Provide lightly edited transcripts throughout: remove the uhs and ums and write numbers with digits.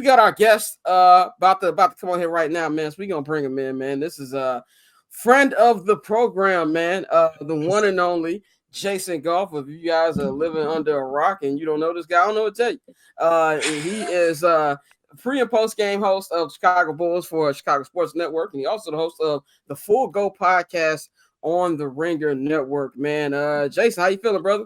got our guest about to come on here right now, man. So we gonna bring him in, man. This is a friend of the program, man. The one and only Jason Goff. If you guys are living under a rock and you don't know this guy, I don't know what to tell you. He is pre and post game host of Chicago Bulls for Chicago Sports Network, and he also the host of the Full Go podcast on the Ringer Network. Man, Jason, how you feeling, brother?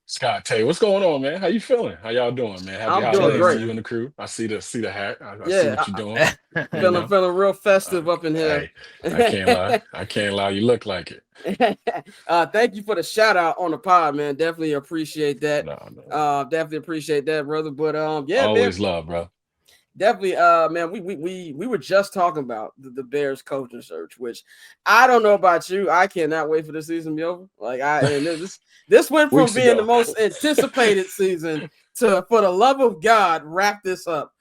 Scott Dante, what's going on, man? How you feeling? How y'all doing, man? Happy I'm doing holidays great. to you and the crew. I see the hat. I see Yeah, what you're doing. feeling real festive up in here. Hey, I can't lie. I can't lie. You look like it. Thank you for the shout out on the pod, man. Definitely appreciate that. No. Definitely appreciate that, brother. But yeah, Always man, love, bro. definitely. Man, we were just talking about the Bears coaching search, which I don't know about you. I cannot wait for the season to be over. Like this went from Weeks being ago. the most anticipated season to, for the love of God, wrap this up.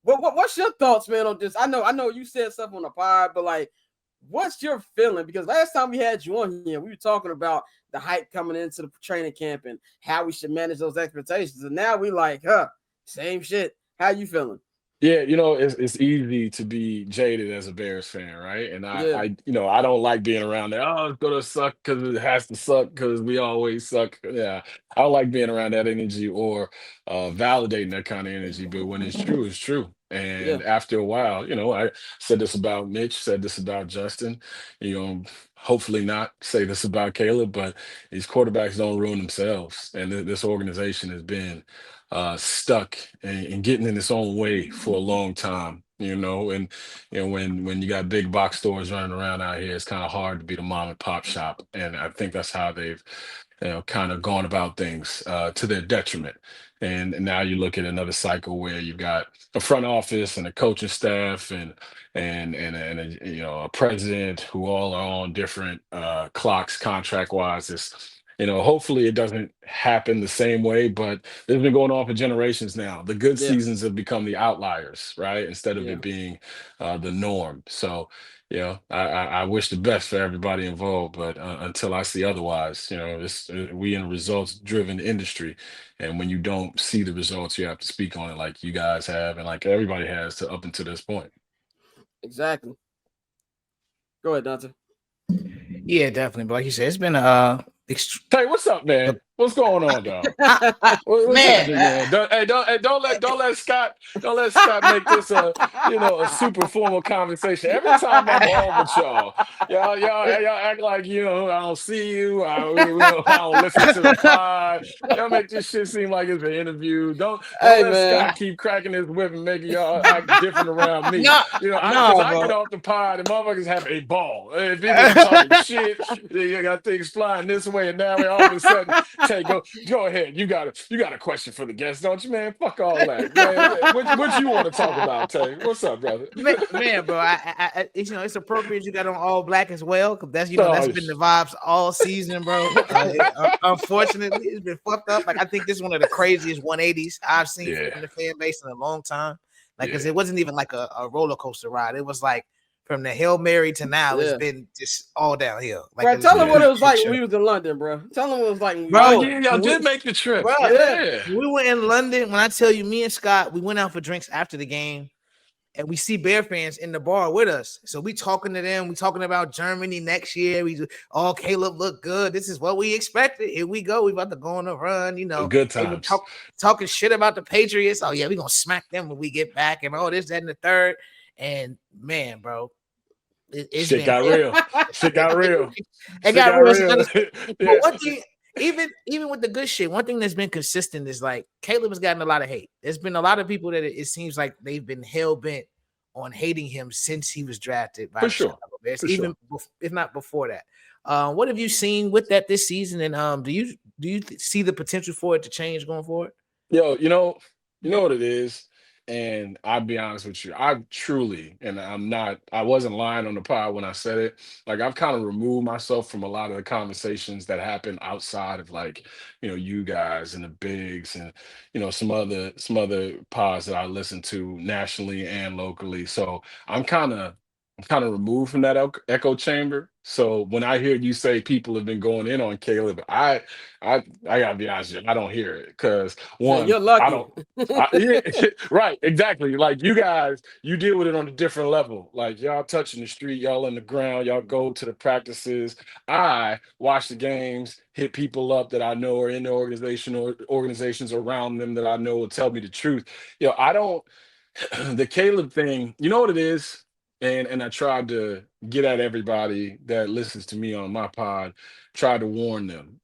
What's your thoughts, man, on this? I know you said stuff on the pod, but like, what's your feeling? Because last time we had you on here, we were talking about the hype coming into the training camp and how we should manage those expectations. And now we like, same shit. How you feeling? Yeah, it's easy to be jaded as a Bears fan, right? And Yeah. I don't like being around there. Oh, it's gonna suck because it has to suck because we always suck. Yeah, I don't like being around that energy or validating that kind of energy. But when it's true, it's true. Yeah. And after a while, I said this about Mitch, said this about Justin. Hopefully not say this about Caleb, but these quarterbacks don't ruin themselves, and this organization has been stuck and getting in its own way for a long time, and when you got big box stores running around out here, it's kind of hard to be the mom and pop shop. And I think that's how they've kind of gone about things to their detriment. And now you look at another cycle where you've got a front office and a coaching staff and a president who all are on different clocks contract wise. Hopefully it doesn't happen the same way, but it's been going on for generations now. The good Yeah. seasons have become the outliers, right? Instead of Yeah. it being the norm. So, I wish the best for everybody involved, but until I see otherwise, we in a results-driven industry, and when you don't see the results, you have to speak on it like you guys have, and like everybody has to up until this point. Exactly. Go ahead, Dante. Yeah, definitely. But like you said, it's been Hey, what's up, man? What's going on, dog? What's Man. happening, man? Don't let Scott make this a super formal conversation. Every time I'm on with y'all act like I don't see you. I don't listen to the pod. Y'all make this shit seem like it's an interview. Don't Hey, let man. Scott keep cracking his whip and making y'all act different around me. No, Because I bro. get off the pod and motherfuckers have a ball. If people are talking shit, you got things flying this way and that way. All of a sudden, Tay, go ahead. You got a question for the guest, don't you, man? Fuck all that, man. What you want to talk about, Tay? What's up, brother? Man, bro. It's appropriate you got on all black as well, because that's been the vibes all season, bro. Unfortunately, it's been fucked up. Like, I think this is one of the craziest 180s I've seen from the fan base in a long time. Like, because it wasn't even like a roller coaster ride. It was like from the Hail Mary to now, it's been just all downhill. Like, bro, tell them what it was like when we was in London, bro. Tell them what it was like. Bro, y'all did make the trip. Bro, yeah. We were in London. When I tell you, me and Scott, we went out for drinks after the game, and we see Bear fans in the bar with us. So we talking to them. We talking about Germany next year. Caleb look good. This is what we expected. Here we go. We about to go on a run. Good times. Talking shit about the Patriots. Oh yeah, we gonna smack them when we get back, and all this, that, and the third. And man, bro. Shit got real. It got real. But one thing, even with the good shit, one thing that's been consistent is like Caleb has gotten a lot of hate. There's been a lot of people that it seems like they've been hell bent on hating him since he was drafted by the Chicago Bears, if not before that. What have you seen with that this season? And do you see the potential for it to change going forward? Yo, you know what it is. And I'll be honest with you, I truly, and I wasn't lying on the pod when I said it. Like, I've kind of removed myself from a lot of the conversations that happen outside of, like, you guys and the bigs and, some other pods that I listen to nationally and locally. So I'm kind of kind of removed from that echo chamber. So when I hear you say people have been going in on Caleb, I gotta be honest with you, I don't hear it because Man, one, you're I lucky. don't. Yeah, right, exactly. Like you guys, you deal with it on a different level. Like y'all touching the street, y'all on the ground, y'all go to the practices. I watch the games, hit people up that I know are in the organization or organizations around them that I know will tell me the truth. I don't. The Caleb thing, you know what it is? And I tried to get at everybody that listens to me on my pod, try to warn them.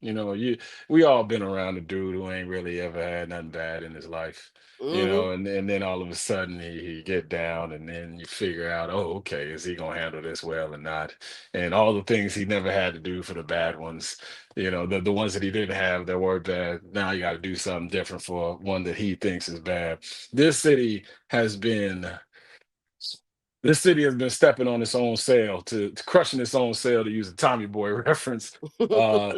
We all been around a dude who ain't really ever had nothing bad in his life. Mm-hmm. And then all of a sudden he get down and then you figure out, oh, okay, is he gonna handle this well or not? And all the things he never had to do for the bad ones, the ones that he didn't have that were bad, now you gotta do something different for one that he thinks is bad. This city has been this city has been stepping on its own sail to crushing its own sail, to use a Tommy Boy reference,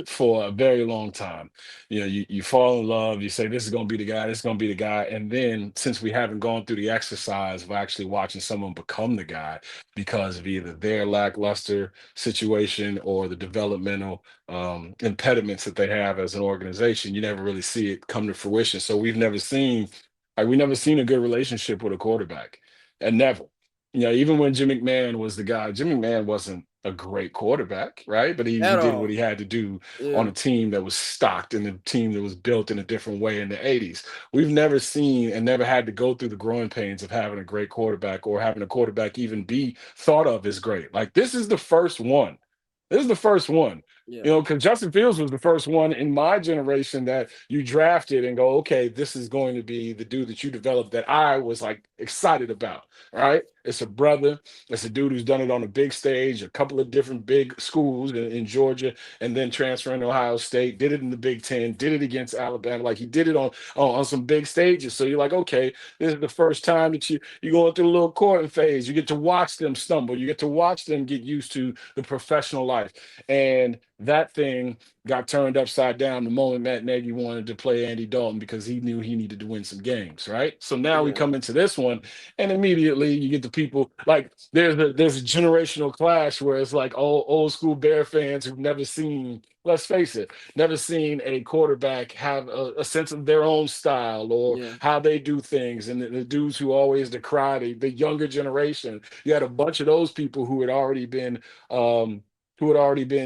for a very long time. You fall in love, you say this is going to be the guy, this is going to be the guy, and then since we haven't gone through the exercise of actually watching someone become the guy because of either their lackluster situation or the developmental impediments that they have as an organization, you never really see it come to fruition. So we never seen a good relationship with a quarterback, and never. Even when Jim McMahon was the guy, Jim McMahon wasn't a great quarterback, right? But he At did what all. he had to do on Yeah. a team that was stocked and a team that was built in a different way in the 80s. We've never seen and never had to go through the growing pains of having a great quarterback or having a quarterback even be thought of as great. Like this is the first one. This is the first one. Yeah. Because Justin Fields was the first one in my generation that you drafted and go, okay, this is going to be the dude that you developed that I was like excited about. Right? It's a brother. It's a dude who's done it on a big stage, a couple of different big schools in Georgia, and then transferring to Ohio State. Did it in the Big Ten. Did it against Alabama. Like he did it on some big stages. So you're like, okay, this is the first time that you're going through a little courting phase. You get to watch them stumble. You get to watch them get used to the professional life, and that thing got turned upside down the moment Matt Nagy wanted to play Andy Dalton because he knew he needed to win some games, right? So now we Yeah. come into this one, and immediately you get the people like there's a generational clash where it's like old school Bear fans who've never seen, let's face it, never seen a quarterback have a sense of their own style or Yeah. how they do things, and the dudes who always decry the younger generation. You had a bunch of those people who had already been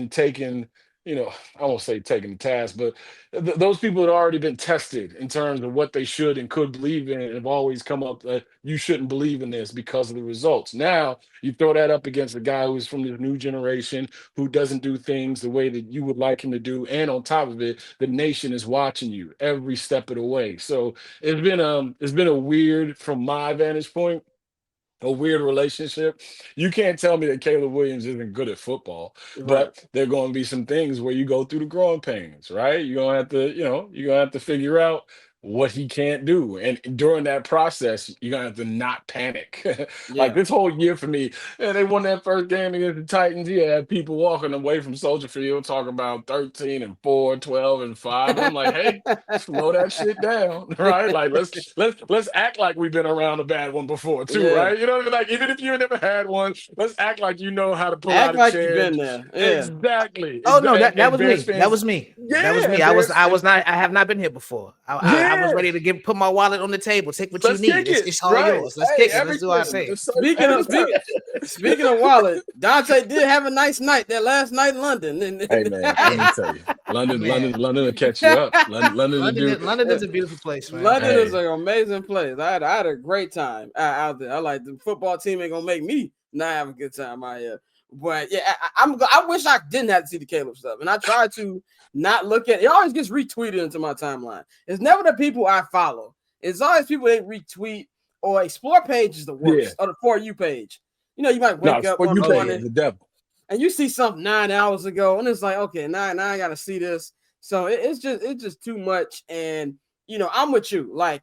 taken, I won't say taken to task, but those people had already been tested in terms of what they should and could believe in, and have always come up that you shouldn't believe in this because of the results. Now you throw that up against a guy who's from this new generation who doesn't do things the way that you would like him to do, and on top of it, the nation is watching you every step of the way. So it's been a weird, from my vantage point, a weird relationship. You can't tell me that Caleb Williams isn't good at football, Right. but there are going to be some things where you go through the growing pains, right? You're gonna have to figure out what he can't do. And during that process, you're gonna have to not panic. Like Yeah. this whole year for me, they won that first game against the Titans. You had people walking away from Soldier Field talking about 13-4, 12-5. And I'm like, hey, slow that shit down, right? Like let's act like we've been around a bad one before too, Yeah. right? You know what I mean? Like even if you never had one, let's act like you know how to pull Act out a like you've chair. been there. Yeah. Exactly. Oh no, that, And, that and was Bears me. That fans, was me. That was yeah, me. and Bears, I and was not. I have not been here before. I was yeah, ready to put my wallet on the table. Take what you let's need. kick It's, it, it's all right? yours. Let's Hey, kick it. Let's do our everything. thing. Speaking of Anytime. speaking of wallet, Dante did have a nice night that last night in London. Hey man, let me Hey, tell you, London, man, London, London will catch you up. London to do. London is a beautiful place, man. London is Hey, an amazing place. I had a great time out there. I like the football team ain't gonna make me not have a good time out here. But yeah, I wish I didn't have to see the Caleb stuff, and I try to not look at it. It always gets retweeted into my timeline. It's never the people I follow. It's always people that retweet, or Explore page is the yeah, worst, or the For You page. You might no, wake up for one you, Oh pay yeah. morning the devil. and you see something 9 hours ago, and it's like, okay, now I gotta see this. So it's just too much. And I'm with you. Like,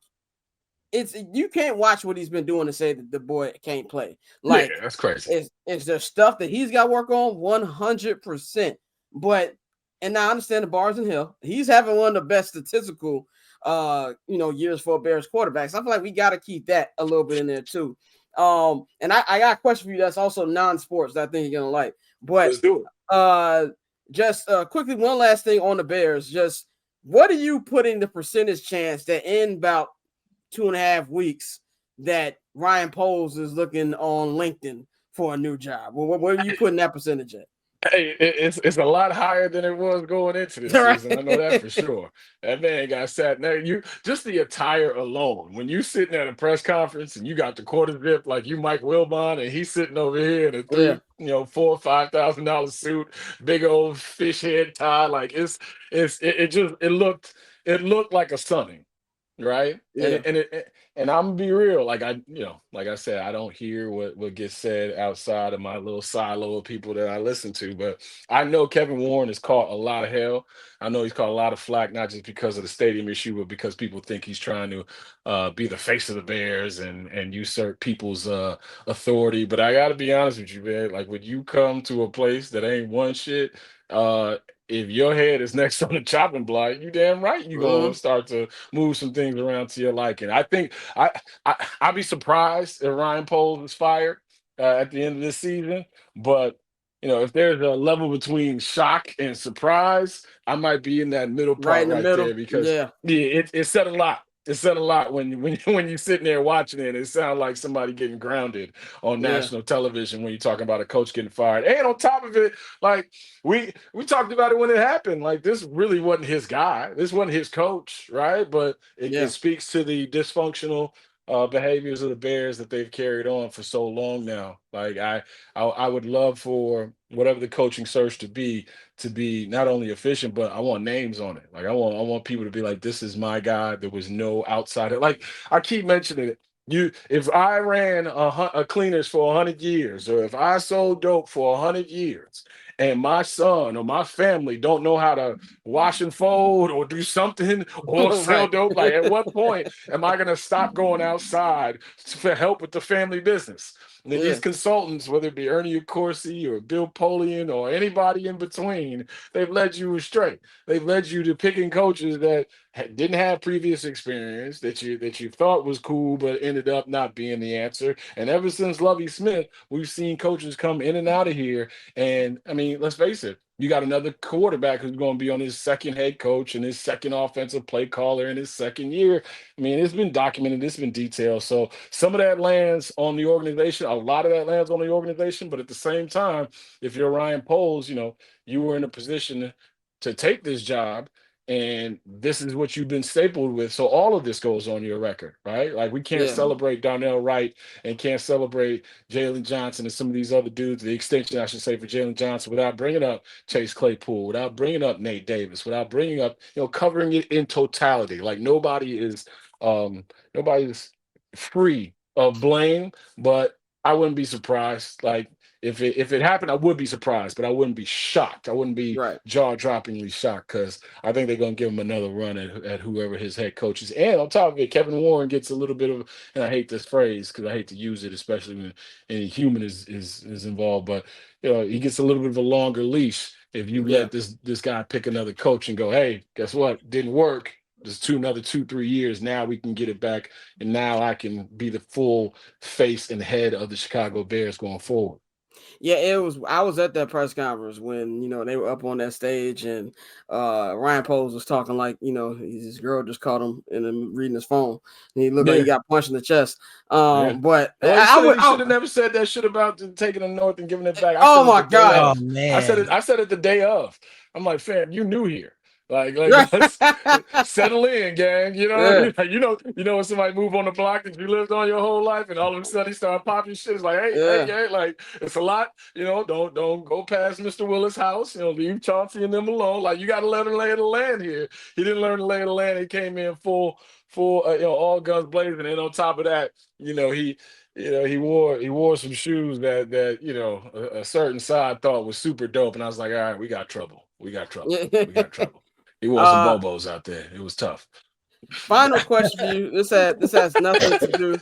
you can't watch what he's been doing to say that the boy can't play. Yeah, Like, that's crazy. is there stuff that he's got to work on? 100%. But and now I understand the bars in hell. He's having one of the best statistical years for Bears quarterbacks. I feel like we got to keep that a little bit in there too. And I got a question for you that's also non-sports that I think you're gonna like. But let's do it. Just quickly, one last thing on the Bears. Just what are you putting the percentage chance that in about 2.5 weeks that Ryan Poles is looking on LinkedIn for a new job? What are you putting that percentage at? Hey, it's a lot higher than it was going into this season. I know that for sure. That man got sat there. You just the attire alone. When you sitting at a press conference and you got the quarter zip like you Mike Wilbon, and he's sitting over here in a $4,000 or $5,000 suit, big old fish head tie. Like it looked like a stunning. Right. Yeah. And I'm gonna be real. Like like I said, I don't hear what gets said outside of my little silo of people that I listen to. But I know Kevin Warren has caught a lot of hell. I know he's caught a lot of flack, not just because of the stadium issue, but because people think he's trying to be the face of the Bears and usurp people's authority. But I gotta be honest with you, man. Like when you come to a place that ain't one shit, if your head is next on the chopping block, you damn right you're gonna start to move some things around to your liking. I think I'd be surprised if Ryan Poles is fired at the end of this season, but if there's a level between shock and surprise, I might be in that middle Right part in the right middle. there because Yeah, it said a lot. It said a lot when you're sitting there watching it. It sounds like somebody getting grounded on national television when you're talking about a coach getting fired. And on top of it, like we talked about it when it happened. Like this really wasn't his guy. This wasn't his coach, right? But it speaks to the dysfunctional behaviors of the Bears that they've carried on for so long now. Like I would love for whatever the coaching search to be not only efficient, but I want names on it. Like I want people to be like, this is my guy. There was no outsider. Like I keep mentioning it. If I ran a cleaners for 100 years, or if I sold dope for 100 years, and my son or my family don't know how to wash and fold or do something or sell dope, like at what point am I going to stop going outside for help with the family business? And then these consultants, whether it be Ernie Accorsi or Bill Polian or anybody in between, they've led you astray. They've led you to picking coaches that didn't have previous experience, that you thought was cool, but ended up not being the answer. And ever since Lovie Smith, we've seen coaches come in and out of here. And I mean, let's face it, you got another quarterback who's going to be on his second head coach and his second offensive play caller in his second year. I mean, it's been documented, it's been detailed. So some of that lands on the organization, a lot of that lands on the organization. But at the same time, if you're Ryan Poles, you were in a position to take this job. And this is what you've been stapled with. So all of this goes on your record, right? Like we can't celebrate Darnell Wright and can't celebrate Jalen Johnson and some of these other dudes, the extension, I should say, for Jalen Johnson without bringing up Chase Claypool, without bringing up Nate Davis, without bringing up, covering it in totality. Like nobody's free of blame, but I wouldn't be surprised. Like if it happened, I would be surprised, but I wouldn't be shocked. I wouldn't be jaw-droppingly shocked because I think they're going to give him another run at whoever his head coach is. And on top of it, Kevin Warren gets a little bit of, and I hate this phrase because I hate to use it, especially when any human is involved, but he gets a little bit of a longer leash if you let this guy pick another coach and go, hey, guess what? Didn't work. There's another 2-3 years. Now we can get it back, and now I can be the full face and head of the Chicago Bears going forward. Yeah, I was at that press conference when they were up on that stage and Ryan Poles was talking like his girl just caught him and reading his phone and he looked like he got punched in the chest. But he should have never said that shit about taking the North and giving it back. My God! Oh man! I said it the day of. I'm like, fam, you knew here. Like let's settle in, gang. You know when somebody move on the block that you lived on your whole life, and all of a sudden he started popping shit. It's like, hey, like it's a lot. Don't go past Mr. Willis' house. Leave Chauncey and them alone. Like you got to let him lay the land here. He didn't learn to lay the land. He came in full, all guns blazing, and on top of that, he wore some shoes that a certain side thought was super dope, and I was like, all right, we got trouble. We got trouble. He wore some Bobos out there. It was tough. Final question for you. This has nothing to do.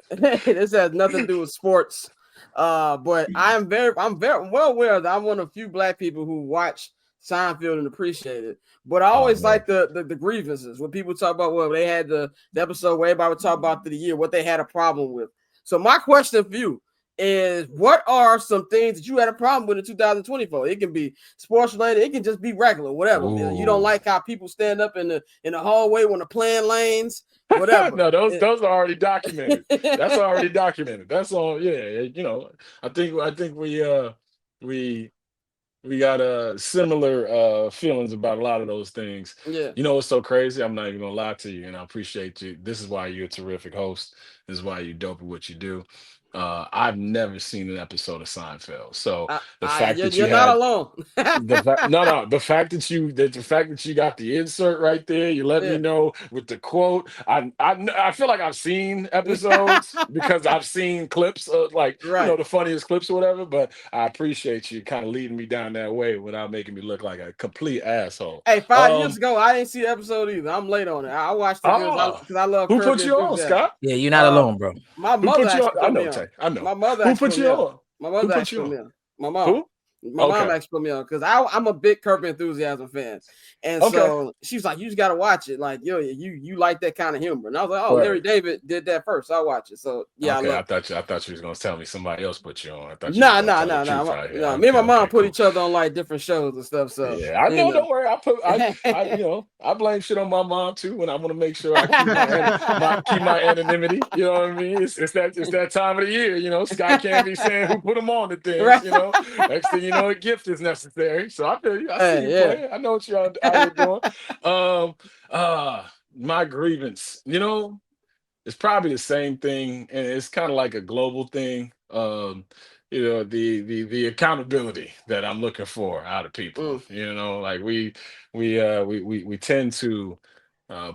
This has nothing to do with sports. But I'm very well aware that I'm one of the few black people who watch Seinfeld and appreciate it. But I always like the grievances when people talk about they had the episode where everybody would talk about through the year what they had a problem with. So my question for you is, what are some things that you had a problem with in 2024? It can be sports related, it can just be regular, whatever. Man. You don't like how people stand up in the hallway when they're playing lanes, whatever. No, those are already documented. That's already documented. That's all. Yeah, I think we got similar feelings about a lot of those things. Yeah. You know what's so crazy? I'm not even gonna lie to you, and I appreciate you. This is why you're a terrific host. This is why you're dope at what you do. I've never seen an episode of Seinfeld. So the fact that you're not alone. the fact that you got the insert right there, you let me know with the quote. I feel like I've seen episodes because I've seen clips of the funniest clips or whatever, but I appreciate you kind of leading me down that way without making me look like a complete asshole. Hey, 5 years ago, I didn't see the episode either. I'm late on it. I watched it because I love. Who put you on, Scott? Yeah, you're not alone, bro. My mother actually put me on. I know. My mother. Who put you on? My mother actually put me on. My mom. Who? My mom actually put me on because I'm a big Curb Enthusiasm fan, and so she was like, "You just got to watch it. Like, you like that kind of humor." And I was like, "Oh, Larry David did that first. So I watch it." So yeah, I thought you was gonna tell me somebody else put you on. I thought no. Me and my mom put each other on like different shows and stuff. So yeah, I know. Don't worry. I blame shit on my mom too when I want to make sure I keep my anonymity. You know what I mean? It's that time of the year. Scott can't be saying who put him on the things. Right. Next thing you know, a gift is necessary. So I feel you. I see you playing. I know what you're out here doing. My grievance, it's probably the same thing, and it's kind of like a global thing. The accountability that I'm looking for out of people. Like we tend to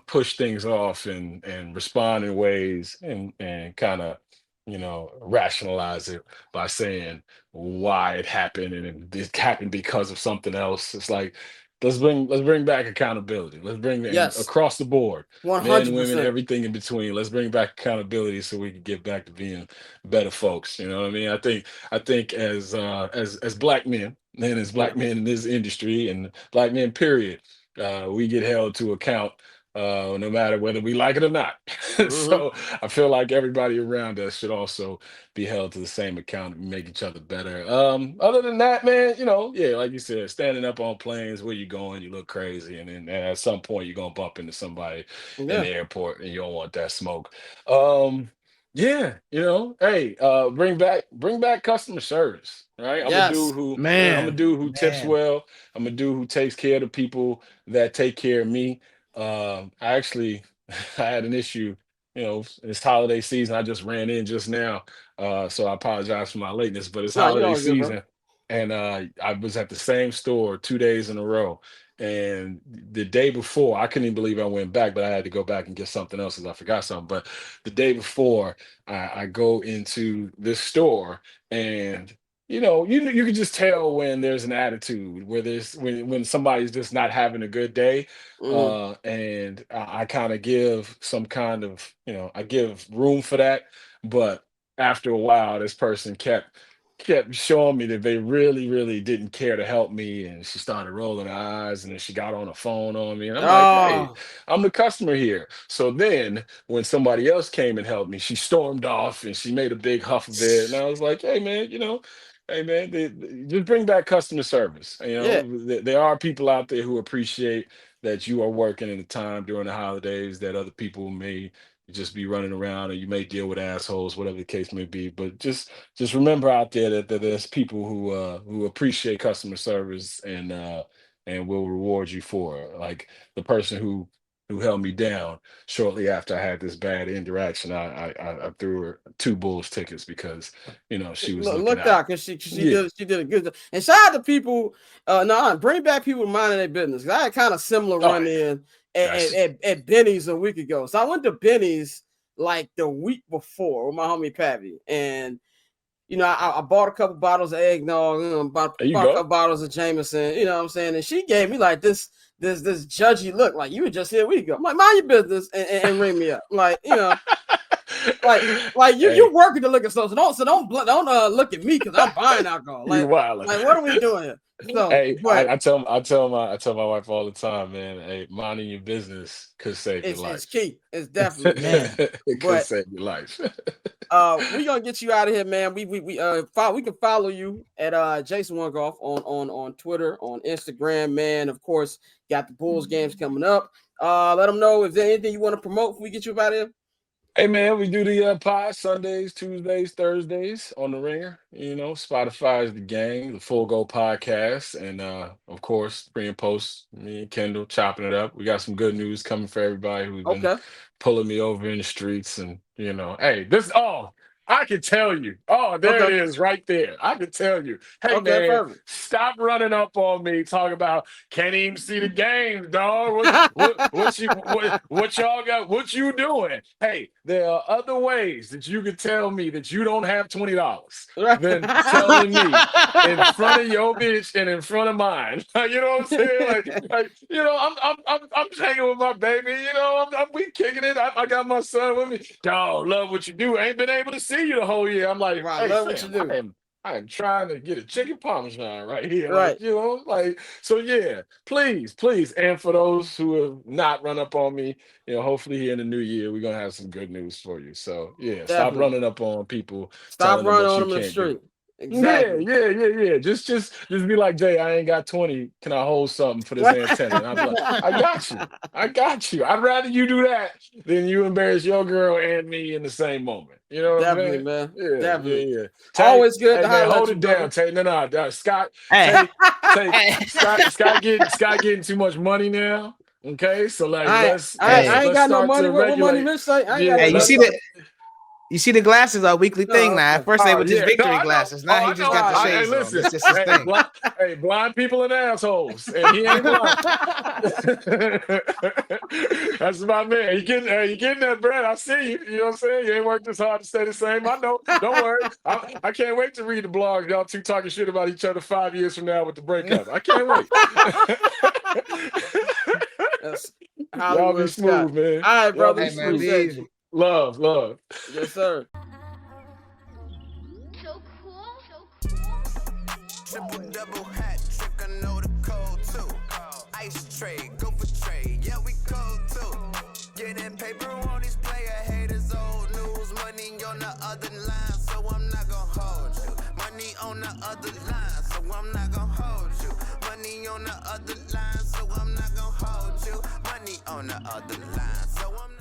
push things off and respond in ways and kind of rationalize it by saying why it happened and it happened because of something else. It's like let's bring back accountability. Let's bring across the board, 100%. men, women, everything in between. Let's bring back accountability so we can get back to being better folks. You know what I mean? I think as black men and as black men in this industry and black men period, we get held to account no matter whether we like it or not. So I feel like everybody around us should also be held to the same account and make each other better. Other than that, man, like you said, standing up on planes, where you going, you look crazy, and then at some point you're gonna bump into somebody in the airport, and you don't want that smoke. Hey, bring back customer service. Right, I'm a dude who tips well. I'm a dude who takes care of the people that take care of me. I had an issue, this holiday season. I just ran in just now, so I apologize for my lateness, but it's holiday season, and I was at the same store 2 days in a row. And the day before, I couldn't even believe I went back, but I had to go back and get something else because I forgot something. But the day before, I go into this store, and you can just tell when there's an attitude, where when somebody's just not having a good day. And I kind of give some kind of, I give room for that. But after a while, this person kept showing me that they really, really didn't care to help me. And she started rolling her eyes, and then she got on the phone on me. And I'm like, hey, I'm the customer here. So then when somebody else came and helped me, she stormed off and she made a big huff of it. And I was like, hey, man, just bring back customer service. There are people out there who appreciate that you are working at a time during the holidays that other people may just be running around, or you may deal with assholes, whatever the case may be. But just remember out there that there's people who appreciate customer service and will reward you for it. Like the person who held me down shortly after I had this bad interaction. I threw her 2 Bulls tickets because she was looked out because she did a good job. And shout out to people. Bring back people minding their business. I had kind of similar run in at Benny's a week ago. So I went to Benny's like the week before with my homie Pappy, and I bought a couple bottles of eggnog, bought a couple bottles of Jameson. You know what I'm saying? And she gave me like this judgy look, like you were just here a week ago. I'm like, mind your business and ring me up. I'm like, like you working the liquor store, so don't look at me because I'm buying alcohol. Like what are we doing here? So, hey, I tell my wife all the time, man. Hey, minding your business could save your life. It's key. It's definitely it could save your life. We gonna get you out of here, man. We can follow you at Jason Goff on Twitter, on Instagram, man. Of course, got the Bulls games coming up. Let them know if there's anything you want to promote before we get you out of here. Hey man, we do the pod Sundays, Tuesdays, Thursdays on the Ringer. You know, Spotify is the gang, the Full Go podcast, and of course, pre and post. Me and Kendall chopping it up. We got some good news coming for everybody who's been pulling me over in the streets, and hey, I can tell you. Oh, there it is, right there. I can tell you. Hey man, perfect. Stop running up on me talking about can't even see the game, dog. What y'all got? What you doing? Hey, there are other ways that you could tell me that you don't have $20 than telling me in front of your bitch and in front of mine. You know what I'm saying? I'm hanging with my baby. We kicking it. I got my son with me. Dog, love what you do. Ain't been able to see you the whole year. I'm like, I love what you do. I am trying to get a chicken parmesan right here. Right. So yeah, please. And for those who have not run up on me, hopefully here in the new year, we're going to have some good news for you. So yeah, stop running up on people. Stop running on them in the street. Exactly. Yeah. Just be like, Jay, I ain't got 20. Can I hold something for this antenna? And I'll be like, I got you. I'd rather you do that than you embarrass your girl and me in the same moment. You know what definitely, I mean? Man. Yeah, definitely. Yeah. Always good to hold it down, Tay. No, Scott. Hey. Scott getting too much money now. Okay, so I ain't got no money. What money Mitch say? You see the glasses are a weekly thing now. At first they were just victory glasses. Now he just got the shades on. It's just his thing. Blind people and assholes. And he ain't blind. That's my man. You getting that bread. I see you. You know what I'm saying? You ain't worked this hard to stay the same. I know. Don't worry. I can't wait to read the blog. Y'all two talking shit about each other 5 years from now with the breakup. I can't wait. Y'all be smooth, man. All right, brother. Hey, man, be easy. Love. Yes, sir. So cool. Triple double hat trick, I know the code too. Ice trade, go for trade, yeah we cold too. Getting paper on these player haters, old news. Money on the other line, so I'm not gonna hold you. Money on the other line, so I'm not gonna hold you. Money on the other line, so I'm not gonna hold you. Money on the other line, so I'm not